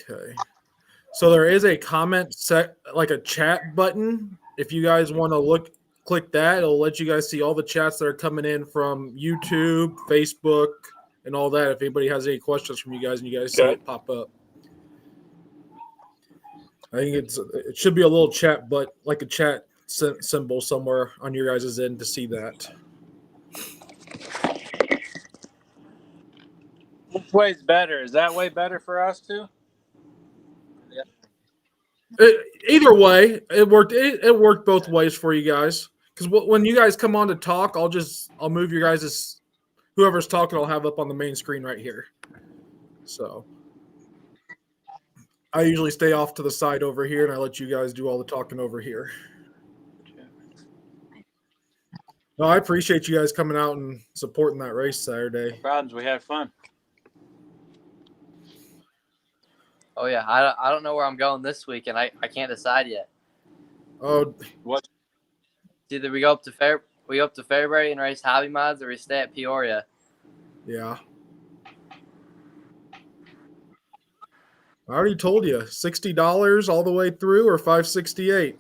Okay. So there is a comment set, like a chat button. If you guys want to click that. It'll let you guys see all the chats that are coming in from YouTube, Facebook, and all that. If anybody has any questions from you guys and you guys see it pop up. I think it should be a little chat, but like a chat symbol somewhere on your guys' end to see that. Which way's better? Is that way better for us too? Either way, it worked. It worked both ways for you guys. Because when you guys come on to talk, I'll move your guys' whoever's talking. I'll have up on the main screen right here. So I usually stay off to the side over here, and I let you guys do all the talking over here. No, I appreciate you guys coming out and supporting that race Saturday. No problems. We had fun. Oh yeah, I don't know where I'm going this week, and I can't decide yet. Oh, what? It's either we go up to Fairbury and race hobby mods, or we stay at Peoria. Yeah. I already told you, $60 all the way through, or $568.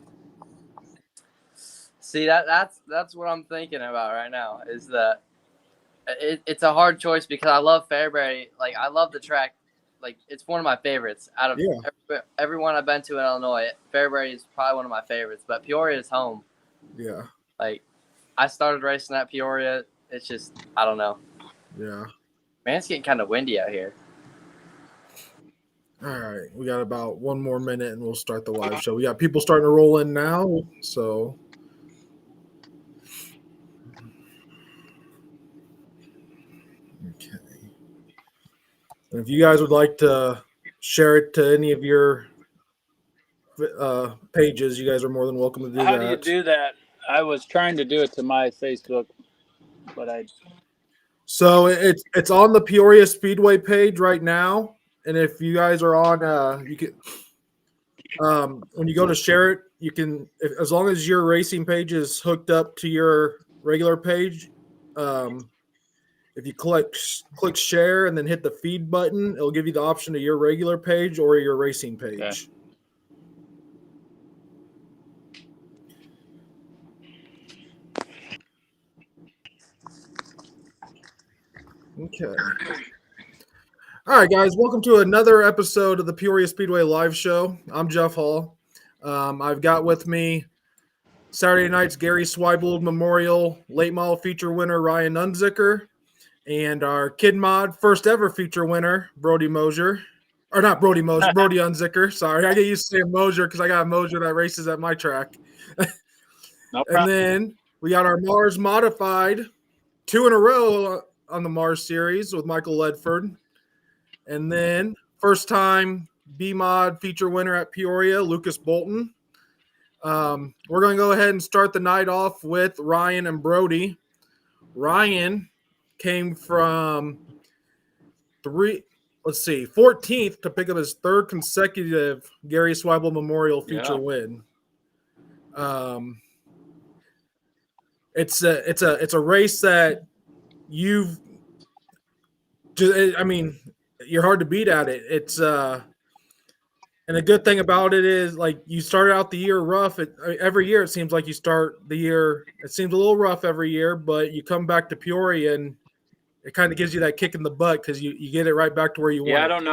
See, that's what I'm thinking about right now. Is that it's a hard choice because I love Fairbury. Like, I love the track. Like, it's one of my favorites out of everyone I've been to in Illinois. Fairbury is probably one of my favorites, but Peoria is home. Yeah. Like, I started racing at Peoria. It's just, I don't know. Yeah. Man, it's getting kind of windy out here. All right. We got about one more minute and we'll start the live show. We got people starting to roll in now, so. Okay. And if you guys would like to share it to any of your pages, you guys are more than welcome to do that. How do you do that? I was trying to do it to my Facebook, but So it's on the Peoria Speedway page right now, and if you guys are on, you can when you go to share it, you can as long as your racing page is hooked up to your regular page. If you click share and then hit the feed button, it'll give you the option to your regular page or your racing page. Okay. All right, guys. Welcome to another episode of the Peoria Speedway Live Show. I'm Jeff Hall. I've got with me Saturday night's Gary Swibold Memorial Late Model Feature winner Ryan Unzicker, and our Kid Mod first ever feature winner Brody Mosier. Or not Brody Mosier, Brody Unzicker. Sorry, I get used to saying Mosier because I got a Mosier that races at my track. No problem. And then we got our Mars Modified 2 in a row on the Mars series with Michael Ledford. And then first time B-Mod feature winner at Peoria, Lucas Boulton. We're going to go ahead and start the night off with Ryan and Brody. Ryan came from 14th to pick up his third consecutive Gary Swibold Memorial feature win. It's a race that you're hard to beat at it. It's and a good thing about it is, like, you start out the year rough. Every year it seems like you start the year. It seems a little rough every year, but you come back to Peoria and it kind of gives you that kick in the butt because you get it right back to where you want. Yeah, I don't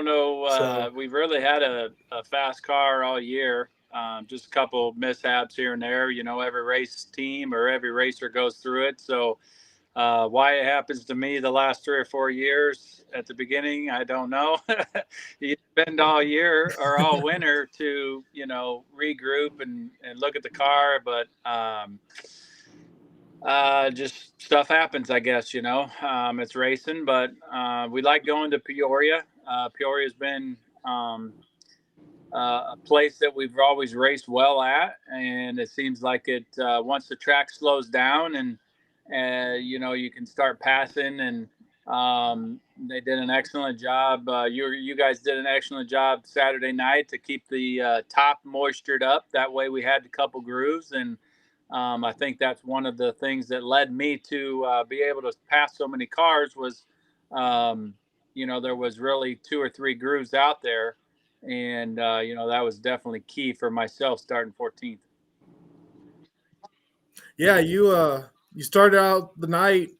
know. So, we've really had a fast car all year. Just a couple mishaps here and there. You know, every race team or every racer goes through it. So why it happens to me the last 3 or 4 years at the beginning, I don't know. You spend all year or all winter to, regroup and look at the car, but just stuff happens, I guess. It's racing, but we like going to Peoria. Peoria's been a place that we've always raced well at, and it seems like it once the track slows down and you can start passing, and they did an excellent job. You guys did an excellent job Saturday night to keep the top moistured up. That way we had a couple grooves, and I think that's one of the things that led me to be able to pass so many cars was there was really 2 or 3 grooves out there. And, that was definitely key for myself starting 14th. Yeah, you started out the night.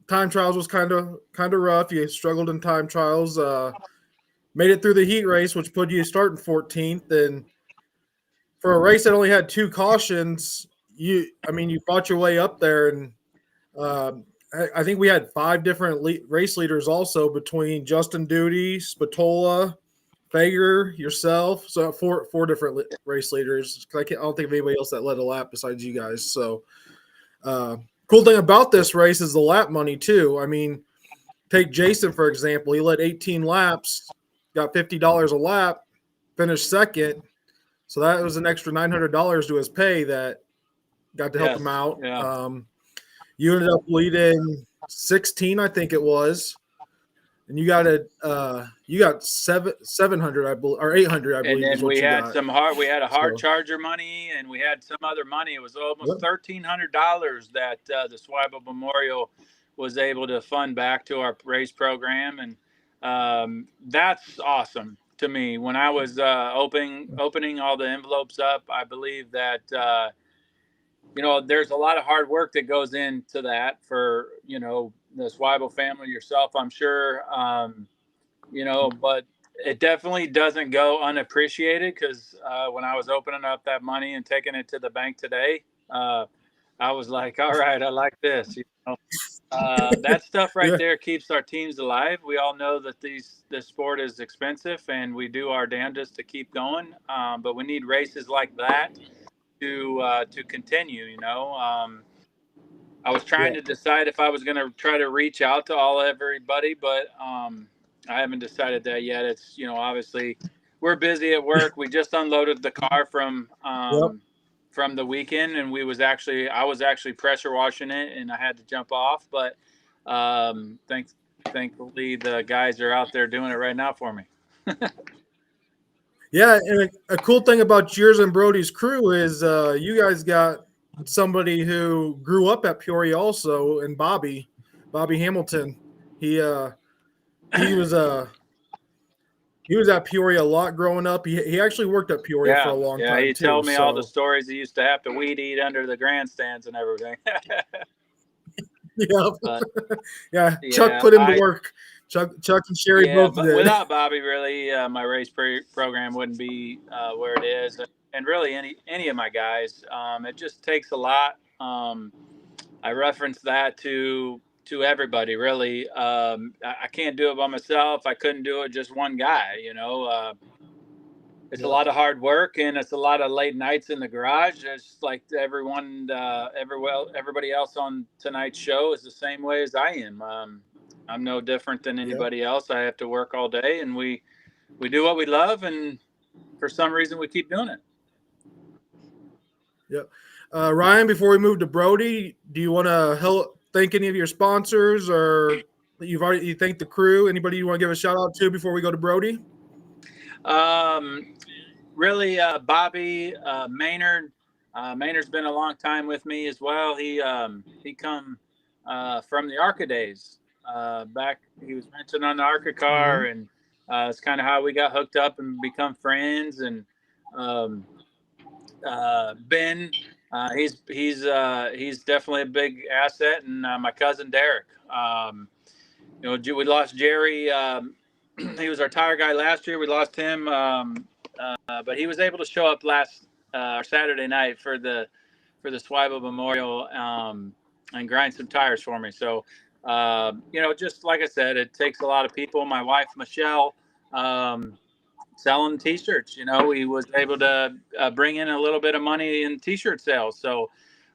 Time trials was kind of rough. You struggled in time trials. Made it through the heat race, which put you starting 14th. And for a race that only had 2 cautions, you fought your way up there. And I think we had 5 different race leaders also, between Justin Duty, Spatola, Fager, yourself. So four different race leaders. I don't think of anybody else that led a lap besides you guys. So cool thing about this race is the lap money too. I mean, take Jason for example. He led 18 laps, got $50 a lap, finished second. So that was an extra $900 to his pay that got to help him out. Yeah. You ended up leading 16, I think it was, and you got got 700, I believe, or 800, I believe. And then we had a hard So, charger money, and we had some other money. It was almost $1,300 that the Swible Memorial was able to fund back to our race program, and that's awesome to me. When I was opening all the envelopes up, I believe that there's a lot of hard work that goes into that for the Swible family, yourself, I'm sure, but it definitely doesn't go unappreciated, because when I was opening up that money and taking it to the bank today, I was like, all right, I like this. That stuff right there keeps our teams alive. We all know that this sport is expensive, and we do our damnedest to keep going. But we need races like that to continue. I was trying to decide if I was going to try to reach out to everybody, but I haven't decided that yet. It's obviously we're busy at work. We just unloaded the car from the weekend, and I was actually pressure washing it, and I had to jump off. But thankfully, the guys are out there doing it right now for me. Yeah, and a cool thing about yours and Brody's crew is you guys got somebody who grew up at Peoria also, and Bobby Hamilton. He was at Peoria a lot growing up. He actually worked at Peoria for a long time. He told me all the stories. He used to have to weed eat under the grandstands and everything. Chuck put him to work. Chuck and Sherry both did. Without Bobby, really, my race program wouldn't be where it is, and really any of my guys. It just takes a lot. I reference that to everybody, really. I can't do it by myself. I couldn't do it just one guy. It's a lot of hard work, and it's a lot of late nights in the garage. It's like everybody else on tonight's show is the same way as I am. I'm no different than anybody else. I have to work all day, and we do what we love, and for some reason we keep doing it. Yep. Ryan, before we move to Brody, do you want to thank any of your sponsors, or you thanked the crew? Anybody you want to give a shout out to before we go to Brody? Really, Bobby Maynard. Maynard's been a long time with me as well. He come from the ARCA days. Back, he was renting on the ARCA car, and it's kind of how we got hooked up and become friends. And Ben, he's definitely a big asset, and my cousin Derek. We lost Jerry. He was our tire guy last year. We lost him, but he was able to show up Saturday night for the Swible Memorial and grind some tires for me. So. Just like I said, it takes a lot of people. My wife, Michelle, selling T-shirts, he was able to bring in a little bit of money in T-shirt sales. So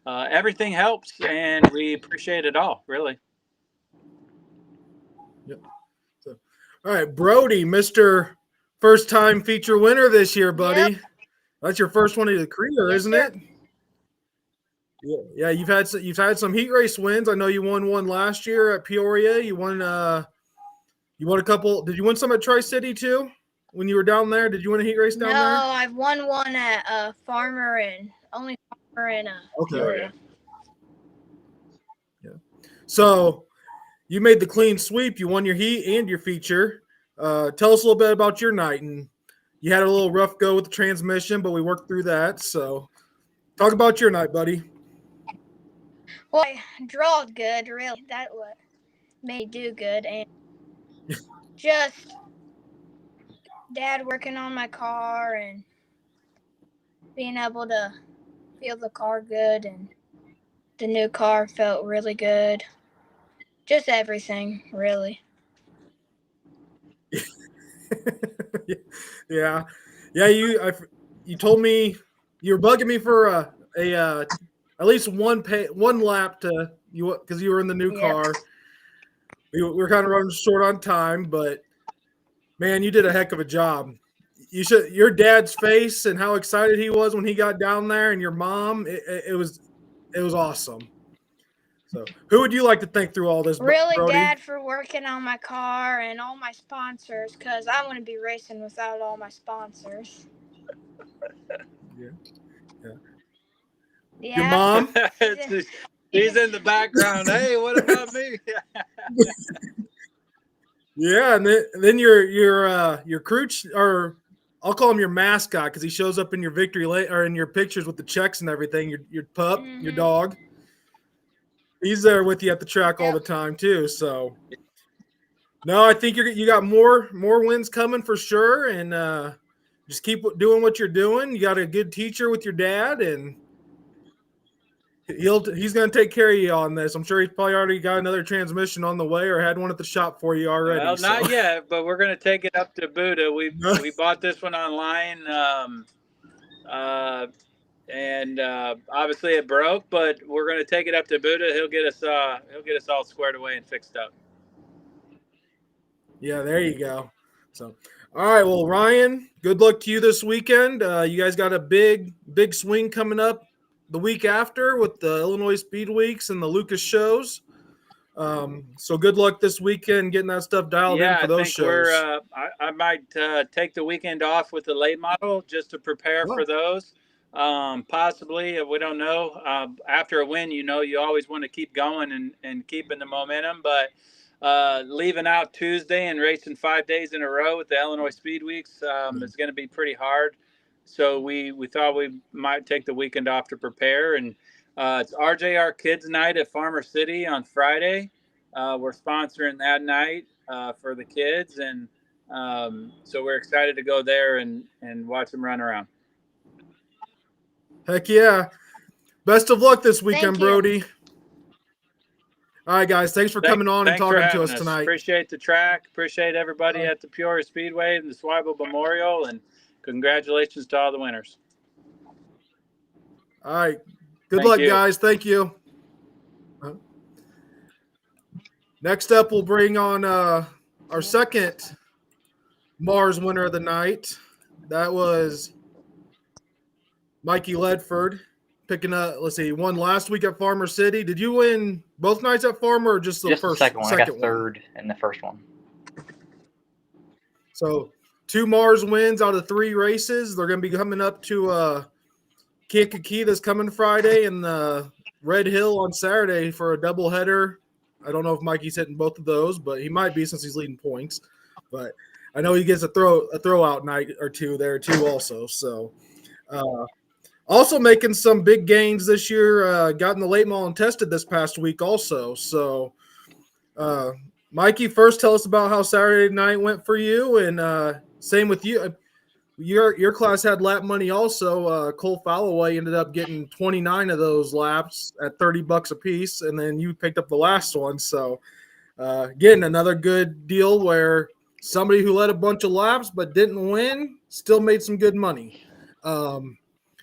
everything helps, and we appreciate it all, really. Yep. So, all right, Brody, Mr. First-time feature winner this year, buddy. Yep. That's your first one of the career, isn't it? Yeah, you've had some heat race wins. I know you won one last year at Peoria. You won a couple. Did you win some at Tri-City too when you were down there? Did you win a heat race down there? No, I've won one at Farmer in Peoria. Yeah. So you made the clean sweep. You won your heat and your feature. Tell us a little bit about your night. And you had a little rough go with the transmission, but we worked through that. So talk about your night, buddy. Well, I drawed good, really. That what made me do good. And just Dad working on my car and being able to feel the car good. And the new car felt really good. Just everything, really. Yeah. You told me you were bugging me for at least one lap to you because you were in the new car. We were kind of running short on time, but man, you did a heck of a job. Your dad's face and how excited he was when he got down there, and your mom, it was awesome. So, who would you like to thank through all this? Really, Brody? Dad, for working on my car and all my sponsors, because I wouldn't be racing without all my sponsors. Your mom? He's in the background. Hey, what about me? Yeah, and then your crew or I'll call him your mascot because he shows up in your victory or in your pictures with the checks and everything. Your pup, your dog. He's there with you at the track all the time too. So, no, I think you got more wins coming for sure, and just keep doing what you're doing. You got a good teacher with your dad, and he's going to take care of you on this. I'm sure he's probably already got another transmission on the way or had one at the shop for you already. Well, not yet, but we're going to take it up to Buddha. We bought this one online. And obviously it broke, but we're going to take it up to Buddha. He'll get us all squared away and fixed up. Yeah, there you go. So, all right. Well, Ryan, good luck to you this weekend. You guys got a big swing coming up the week after with the Illinois Speed Weeks and the Lucas shows. So good luck this weekend getting that stuff dialed in for those shows. I might take the weekend off with the late model just to prepare for those. Possibly, we don't know. After a win, you always want to keep going and keeping the momentum. But leaving out Tuesday and racing 5 days in a row with the Illinois Speed Weeks is going to be pretty hard. So we thought we might take the weekend off to prepare. And it's RJR Kids Night at Farmer City on Friday. We're sponsoring that night for the kids. And so we're excited to go there and watch them run around. Heck yeah. Best of luck this weekend, Brody. All right, guys. Thanks for coming on and talking to us tonight. Appreciate the track. Appreciate everybody at the Peoria Speedway and the Swivel Memorial. And congratulations to all the winners. All right. Good luck, guys. Thank you. Next up, we'll bring on our second Mars winner of the night. That was Mikey Ledford picking up. Let's see, won last week at Farmer City. Did you win both nights at Farmer or just the first? The second one. I got third in the first one. So 2 Mars wins out of 3 races. They're going to be coming up to Kankakee this coming Friday and Red Hill on Saturday for a doubleheader. I don't know if Mikey's hitting both of those, but he might be since he's leading points. But I know he gets a throw out night or two there too also. So also making some big gains this year, got in the late model and tested this past week also. So Mikey, first tell us about how Saturday night went for you, and same with you. Your class had lap money also. Cole Falloway ended up getting 29 of those laps at $30 a piece, and then you picked up the last one. So getting another good deal where somebody who led a bunch of laps but didn't win still made some good money.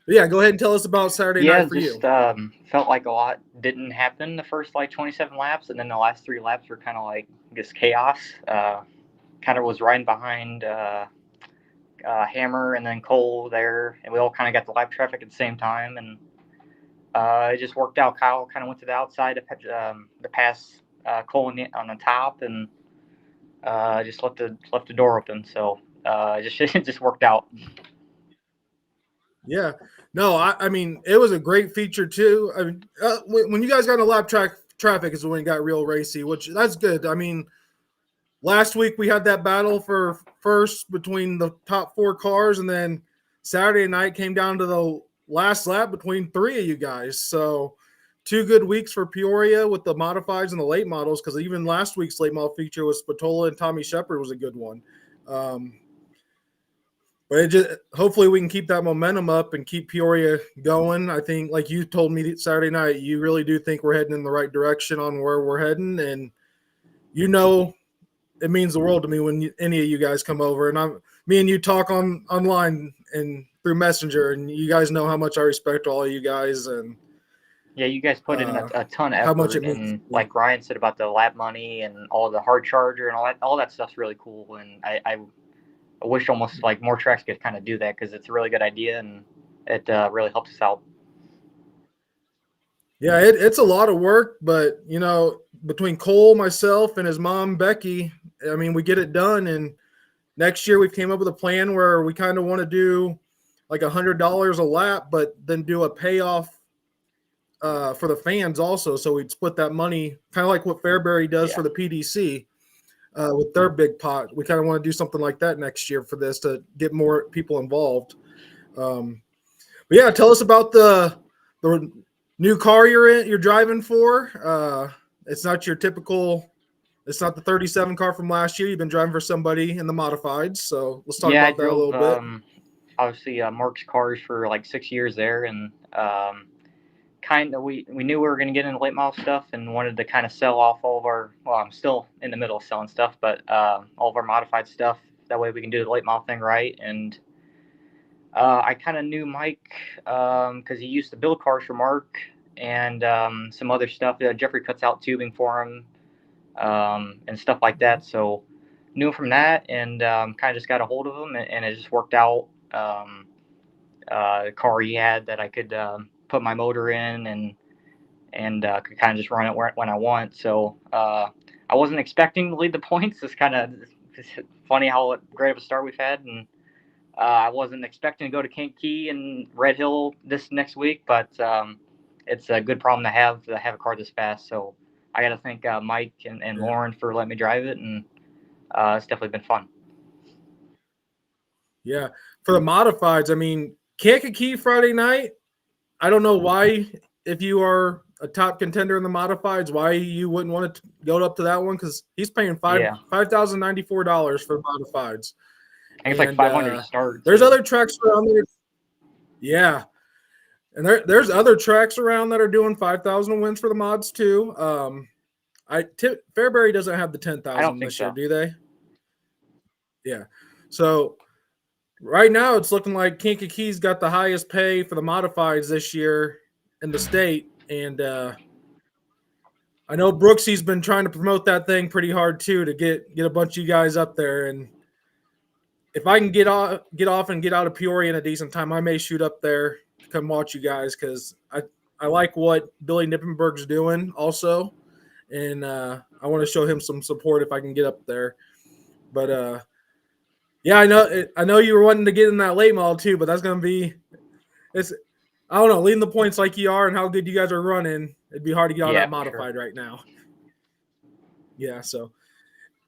Yeah, go ahead and tell us about Saturday night for you. Felt like a lot didn't happen the first 27 laps, and then the last 3 laps were kind of like just chaos. Kind of was riding behind Hammer and then Cole there, and we all kind of got the lap traffic at the same time, and it just worked out. Kyle kind of went to the outside to pass Cole on the top, and just left the door open. So it just worked out. Yeah, no, I mean it was a great feature too. I mean, when you guys got on a lap traffic is when it got real racy, which that's good. I mean, last week we had that battle for first between the top 4 cars, and then Saturday night came down to the last lap between 3 of you guys. So 2 good weeks for Peoria with the modifieds and the late models, because even last week's late model feature with Spatola and Tommy Shepard was a good one. But hopefully we can keep that momentum up and keep Peoria going. I think, like you told me Saturday night, you really do think we're heading in the right direction on where we're heading. And it means the world to me when any of you guys come over. And me and you talk online and through Messenger, and you guys know how much I respect all of you guys. And yeah, you guys put in a ton of effort. How much it means. And like Ryan said about the lap money and all the hard charger and all that stuff's really cool. And I wish almost like more tracks could kind of do that, because it's a really good idea and it really helps us out. Yeah, it's a lot of work, but between Cole, myself, and his mom Becky, I mean, we get it done. And next year we came up with a plan where we kind of want to do like $100 a lap, but then do a payoff for the fans also. So we'd split that money, kind of like what Fairbury does for the PDC. With their big pot, we kind of want to do something like that next year for this to get more people involved. But yeah, tell us about the new car you're driving for. It's not your typical. It's not the 37 car from last year. You've been driving for somebody in the modifieds. So let's talk about that a little bit. Obviously, Mark's cars for like 6 years there, and kind of we knew we were going to get into late model stuff and wanted to kind of sell off all of our, well, I'm still in the middle of selling stuff, but all of our modified stuff, that way we can do the late model thing right. And I kind of knew Mike because he used to build cars for Mark and some other stuff. Jeffrey cuts out tubing for him and stuff like that, so knew him from that, and kind of just got a hold of him, and it just worked out. The car he had that I could put my motor in and could kind of just run it when I want. So I wasn't expecting to lead the points. It's kind of funny how great of a start we've had, and I wasn't expecting to go to Kankakee and Red Hill this next week, but it's a good problem to have a car this fast. So I got to thank Mike and Lauren for letting me drive it, and it's definitely been fun. Yeah, for the modifieds, I mean, Kankakee Friday night, I don't know why, if you are a top contender in the modifieds, why you wouldn't want to go up to that one, because he's paying $5,094 for the modifieds. I think it's like 500 to start. There's other tracks around there. Yeah. And there's other tracks around that are doing 5,000 wins for the mods too. Fairbury doesn't have the 10,000 this year, do they? Yeah. So right now it's looking like Kankakee's got the highest pay for the modifieds this year in the state. And I know Brooksy's been trying to promote that thing pretty hard too, to get a bunch of you guys up there. And if I can get off and get out of Peoria in a decent time, I may shoot up there to come watch you guys, because I like what Billy Nippenberg's doing also. And I want to show him some support if I can get up there. But yeah, I know you were wanting to get in that late model too, but that's going to be I don't know, leading the points like you are and how good you guys are running, it'd be hard to get all that modified right now. Yeah, so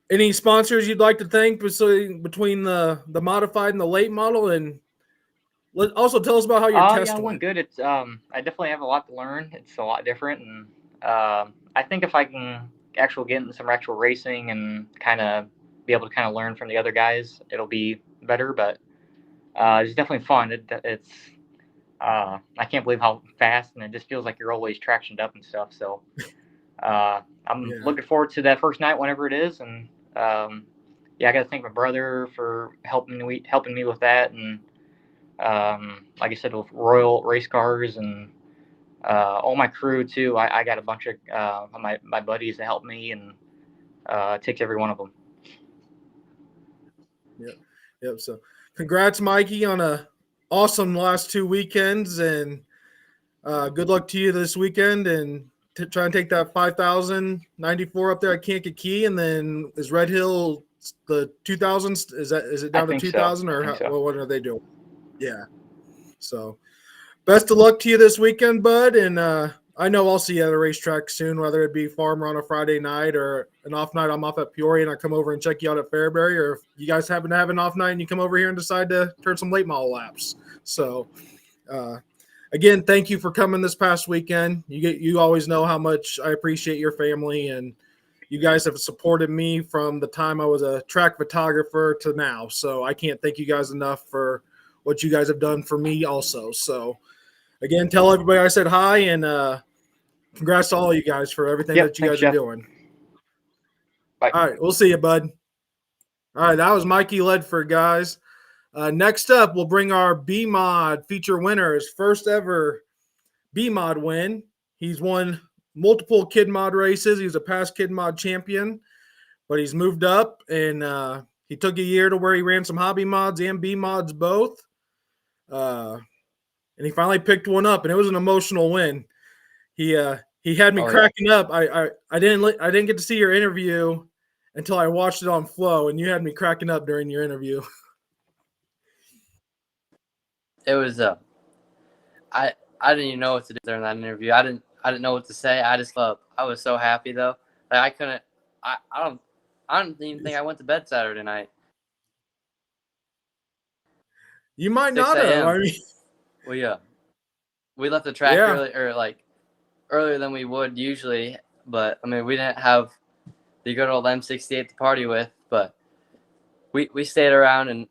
any sponsors you'd like to thank between the modified and the late model? And also tell us about how your test went. went. Good. It's I definitely have a lot to learn. It's a lot different, and I think if I can actually get into some actual racing and kind of be able to kind of learn from the other guys, it'll be better. But it's definitely fun. It's I can't believe how fast, and it just feels like you're always tractioned up and stuff. So I'm looking forward to that first night, whenever it is. And I got to thank my brother for helping me with that. And like I said, with Royal Race Cars and all my crew too. I got a bunch of my buddies to help me, and it takes every one of them. Yep. So congrats, Mikey, on a awesome last 2 weekends, and good luck to you this weekend, and to try and take that 5,094 up there at Kankakee. And then is Red Hill the 2,000s? Is it down to 2,000 or what are they doing? Yeah. So best of luck to you this weekend, bud. And I know I'll see you at a racetrack soon, whether it be Farmer on a Friday night or an off night. I'm off at Peoria and I come over and check you out at Fairbury, or if you guys happen to have an off night and you come over here and decide to turn some late model laps. So, again, thank you for coming this past weekend. You always know how much I appreciate your family, and you guys have supported me from the time I was a track photographer to now. So I can't thank you guys enough for what you guys have done for me also. So again, tell everybody I said hi, and congrats to all you guys for everything that you guys are doing. Bye. All right, we'll see you, bud. All right, that was Mikey Ledford, guys. Next up, we'll bring our B-Mod feature winner, his first ever B-Mod win. He's won multiple Kid Mod races. He's a past Kid Mod champion, but he's moved up, and he took a year to where he ran some hobby mods and B-Mods both. And he finally picked one up, and it was an emotional win. He had me cracking up. I didn't get to see your interview until I watched it on Flow, and you had me cracking up during your interview. It was I didn't even know what to do during that interview. I didn't know what to say. I was so happy though. Like I don't even think I went to bed Saturday night. You might not have. I mean, we left the track earlier than we would usually, but I mean we didn't have the good old M68 to party with, but we stayed around and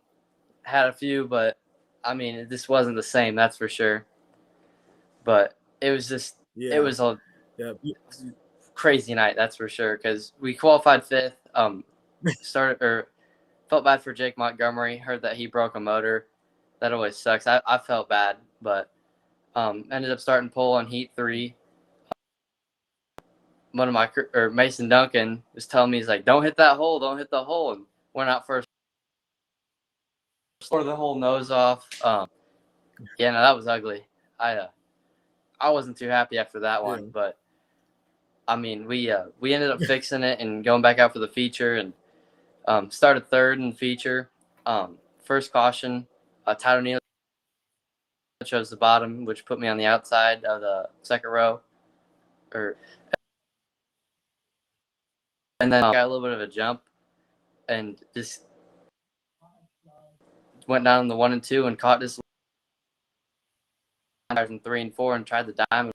had a few, but I mean this wasn't the same, that's for sure. But it was just it was a crazy night, that's for sure, because we qualified 5th. Felt bad for Jake Montgomery. Heard that he broke a motor. That always sucks. I felt bad, but ended up starting pole on heat 3. One of Mason Duncan was telling me, he's like, don't hit that hole, don't hit the hole, and went out first. Tore the whole nose off. That was ugly. I wasn't too happy after that one, but I mean we ended up fixing it and going back out for the feature, and started 3rd in the feature. First caution, Tyler Neal chose the bottom, which put me on the outside of the second row. And then got a little bit of a jump and just went down the 1 and 2 and caught this in 3 and 4 and tried the diamond.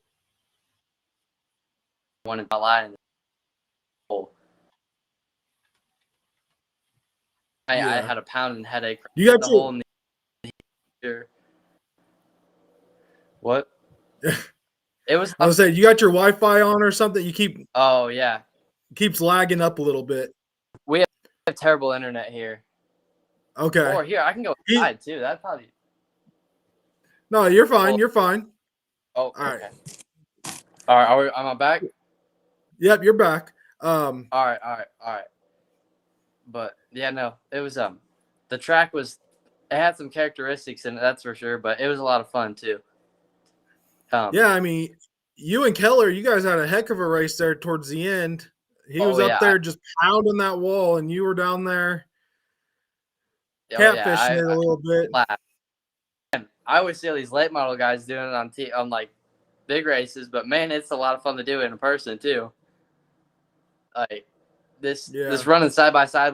1 and line in the hole. I had a pounding headache. You got the hole in the What? It was. I was saying, you got your Wi-Fi on or something? You keep. Oh yeah. Keeps lagging up a little bit. We have terrible internet here. Okay. Or here, I can go inside too. That'd probably. No, you're fine. You're fine. Oh, all right. All right. Am I back? Yep, you're back. All right. But yeah, no, it was the track it had some characteristics in it, that's for sure. But it was a lot of fun too. Yeah, I mean, you and Keller, you guys had a heck of a race there towards the end. He was up there just pounding that wall, and you were down there catfishing it a little bit. I always see all these late model guys doing it on like big races, but man, it's a lot of fun to do it in person too. Like this running side by side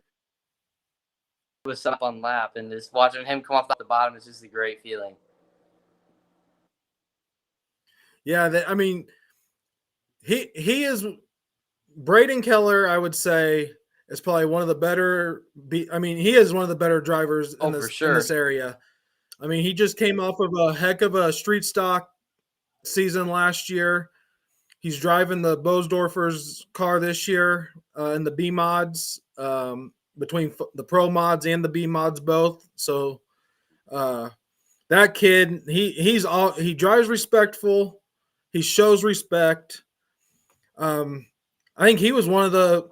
with up on lap and just watching him come off the bottom is just a great feeling. Yeah, I mean, he is Braden Keller, I would say, is probably one of the better. He is one of the better drivers in this area. I mean, he just came off of a heck of a street stock season last year. He's driving the Bosdorfer's car this year in the B mods, between the pro mods and the B mods both. So that kid, he drives respectful. He shows respect. I think he was one of the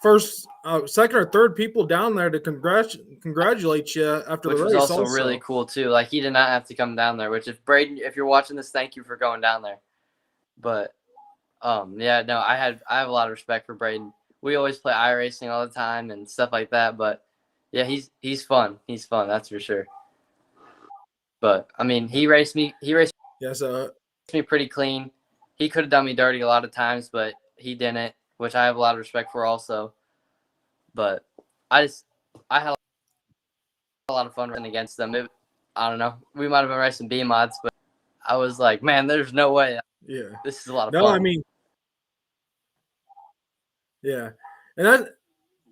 first, second or third people down there to congratulate you after the race. Which was also really cool too. Like he did not have to come down there. Which, if Braden, if you're watching this, thank you for going down there. But I have a lot of respect for Braden. We always play iRacing all the time and stuff like that. But yeah, he's fun. He's fun, that's for sure. But I mean, he raced me. He raced me pretty clean. he could have done me dirty a lot of times, but he didn't, which I have a lot of respect for also. But I had a lot of fun running against them. I don't know. We might have been racing B mods, but I was like, man, there's no way. Yeah. This is a lot of No, fun. I mean, yeah. And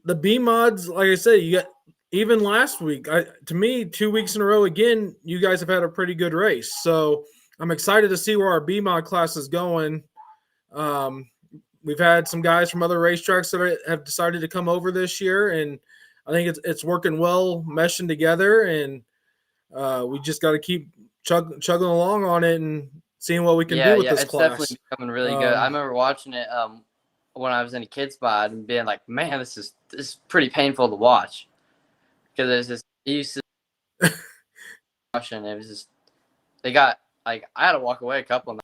the B mods, like I said, you got even last week. To me, 2 weeks in a row again, you guys have had a pretty good race. So I'm excited to see where our B mod class is going. We've had some guys from other racetracks that have decided to come over this year, and I think it's working well, meshing together, and we just got to keep chugging along on it and seeing what we can do with this it's class. definitely becoming really good. I remember watching it when I was in a kids mod and being like, man, this is pretty painful to watch because there's this used to watching. It was just they got like I had to walk away a couple of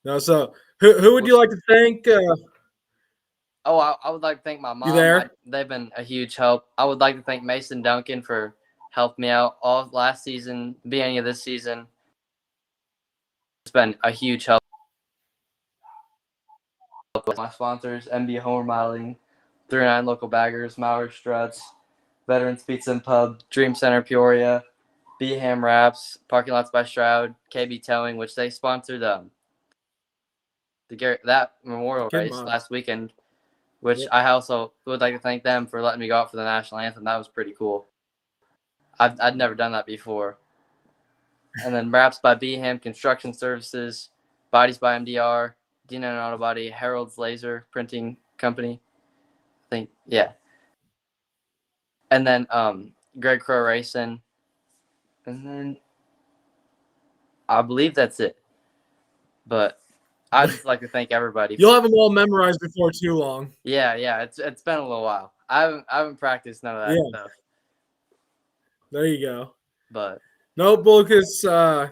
No, so who would you like to thank? I would like to thank my mom. You there? They've been a huge help. I would like to thank Mason Duncan for helping me out all of last season, beginning of this season. It's been a huge help. My sponsors, MB Home Remodeling, 39 Local Baggers, Mauer Struts, Veterans Pizza and Pub, Dream Center Peoria, B-Ham Wraps, Parking Lots by Stroud, KB Towing, which they sponsored that Memorial Kid race mod. last weekend, which Yep. I also would like to thank them for letting me go out for the national anthem. That was pretty cool. I'd never done that before. And then Wraps by B-Ham Construction Services, Bodies by MDR, Dina and Auto Body, Harold's Laser Printing Company. I think, yeah. And then Greg Crow Racing. And then I believe that's it. But I'd just like to thank everybody. You'll have them all memorized before too long. Yeah. It's been a little while. I haven't practiced none of that stuff. There you go. But no, Lucas,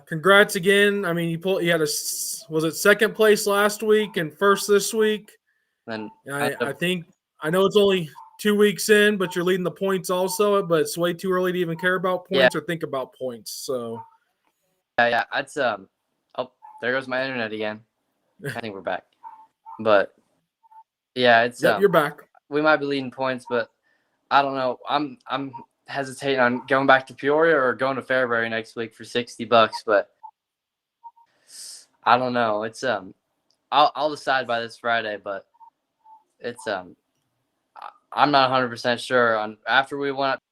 congrats again. I mean, you had was it second place last week and first this week? then I think I know it's only 2 weeks in, but you're leading the points also. But it's way too early to even care about points or think about points. So yeah, it's oh, there goes my internet again. I think we're back. But yeah, it's yep, you're back. We might be leading points, but I don't know. I'm hesitating on going back to Peoria or going to Fairbury next week for $60, but I don't know. It's I'll decide by this Friday, but it's I'm not 100% sure on after we went up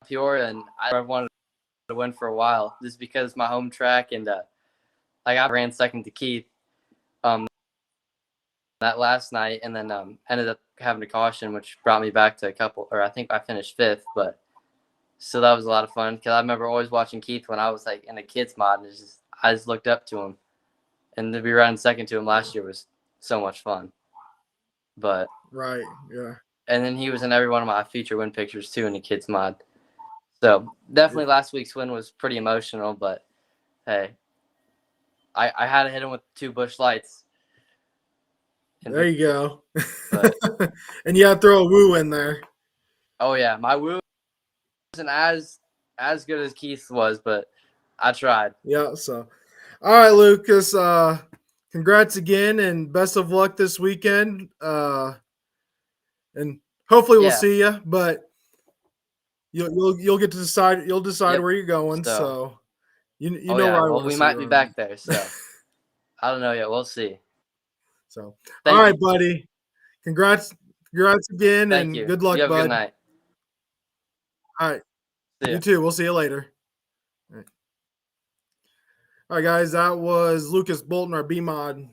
Peoria, and I've wanted to win for a while just because my home track, and like I ran second to Keith that last night, and then ended up having a caution, which brought me back to I think I finished 5th, but so that was a lot of fun because I remember always watching Keith when I was like in a kids mod, and I just looked up to him, and to be running second to him last year was so much fun. But right, yeah. And then he was in every one of my feature win pictures too in the kids mod. So definitely last week's win was pretty emotional, but hey, I had to hit him with 2 bush lights. There you go. And you got to throw a woo in there. Oh yeah, my woo wasn't as good as Keith was, but I tried. Yeah. So, all right, Lucas. Congrats again, and best of luck this weekend. And hopefully we'll see you. But you'll get to decide. You'll decide where you're going. So you know where I want to see. We might be back there. So I don't know yet. We'll see. So all right, buddy. Congrats again, and good luck, you have bud. A good night. All right. You too. We'll see you later. All right, guys. That was Lucas Boulton, our B-Mod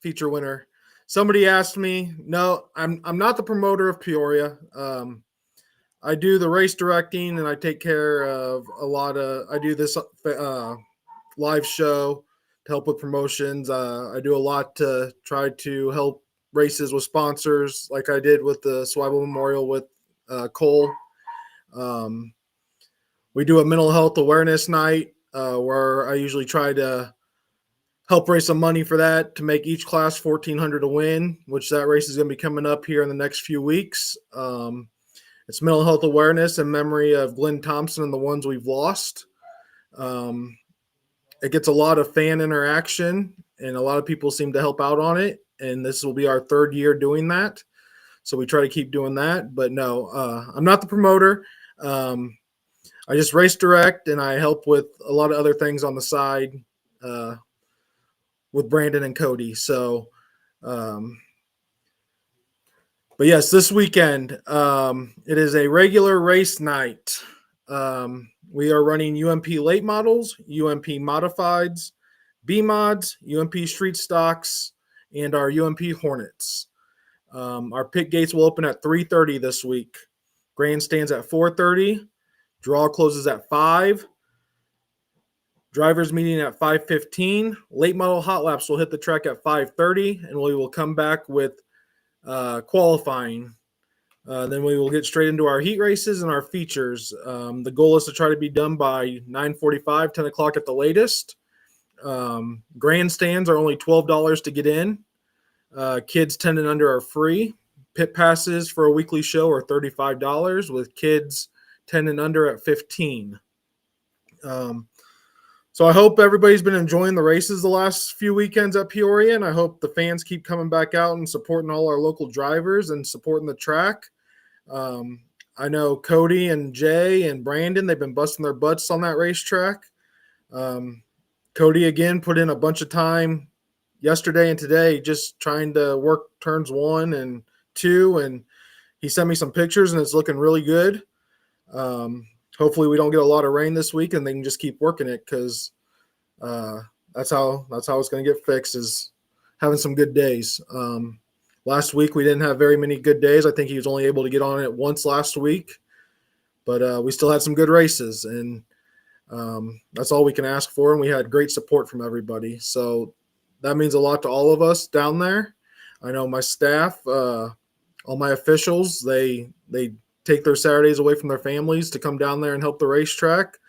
feature winner. Somebody asked me. No, I'm not the promoter of Peoria. I do the race directing, and I take care of a lot of. I do this live show to help with promotions. I do a lot to try to help races with sponsors, like I did with the Swivel Memorial with Cole. We do a mental health awareness night where I usually try to help raise some money for that to make each class $1,400 to win, which that race is going to be coming up here in the next few weeks. It's mental health awareness in memory of Glenn Thompson and the ones we've lost. It gets a lot of fan interaction, and a lot of people seem to help out on it. And this will be our 3rd year doing that. So we try to keep doing that. But no, I'm not the promoter. I just race direct, and I help with a lot of other things on the side with Brandon and Cody. So, but yes, this weekend, it is a regular race night. We are running UMP late models, UMP modifieds, B mods, UMP street stocks, and our UMP Hornets. Our pit gates will open at 3:30 this week. Grandstands at 4:30. Draw closes at 5. Drivers meeting at 5:15. Late model hot laps will hit the track at 5:30, and we will come back with qualifying. Then we will get straight into our heat races and our features. The goal is to try to be done by 9:45, 10 o'clock at the latest. Grandstands are only $12 to get in. Kids 10 and under are free. Pit passes for a weekly show are $35, with kids 10 and under at $15. So I hope everybody's been enjoying the races the last few weekends at Peoria, and I hope the fans keep coming back out and supporting all our local drivers and supporting the track. I know Cody and Jay and Brandon, they've been busting their butts on that racetrack. Cody, again, put in a bunch of time yesterday and today just trying to work turns 1 and 2, and he sent me some pictures, and it's looking really good. Hopefully we don't get a lot of rain this week and they can just keep working it, because that's how it's going to get fixed, is having some good days. Last week we didn't have very many good days. I think he was only able to get on it once last week, but we still had some good races, and that's all we can ask for, and we had great support from everybody. So that means a lot to all of us down there. I know my staff, all my officials, they take their Saturdays away from their families to come down there and help the racetrack.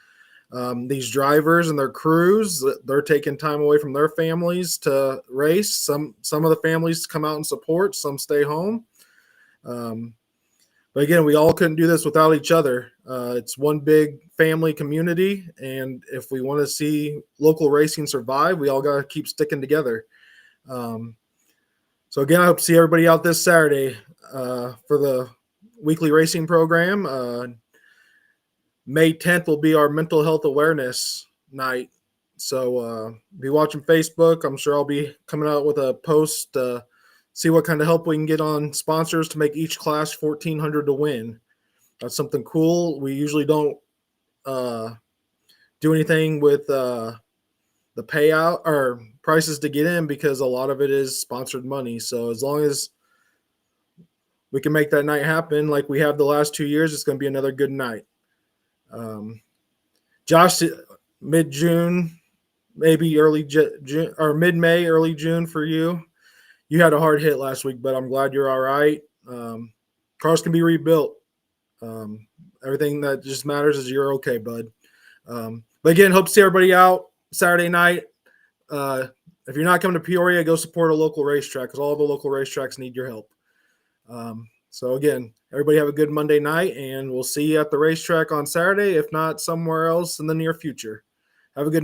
These drivers and their crews, they're taking time away from their families to race. Some of the families come out and support, some stay home. But again, we all couldn't do this without each other. It's one big family community, and if we want to see local racing survive, we all got to keep sticking together. So again, I hope to see everybody out this Saturday for the weekly racing program. May 10th will be our mental health awareness night. So be watching Facebook. I'm sure I'll be coming out with a post to see what kind of help we can get on sponsors to make each class $1,400 to win. That's something cool. We usually don't do anything with the payout or prices to get in, because a lot of it is sponsored money. So as long as we can make that night happen like we have the last 2 years, it's going to be another good night. Josh, mid-June, maybe early June or mid-May, early June for you. You had a hard hit last week, but I'm glad you're all right. Cars can be rebuilt. Everything that just matters is you're okay, bud. But again, hope to see everybody out Saturday night. If you're not coming to Peoria, go support a local racetrack, because all the local racetracks need your help. So again, everybody have a good Monday night, and we'll see you at the racetrack on Saturday, if not somewhere else in the near future. Have a good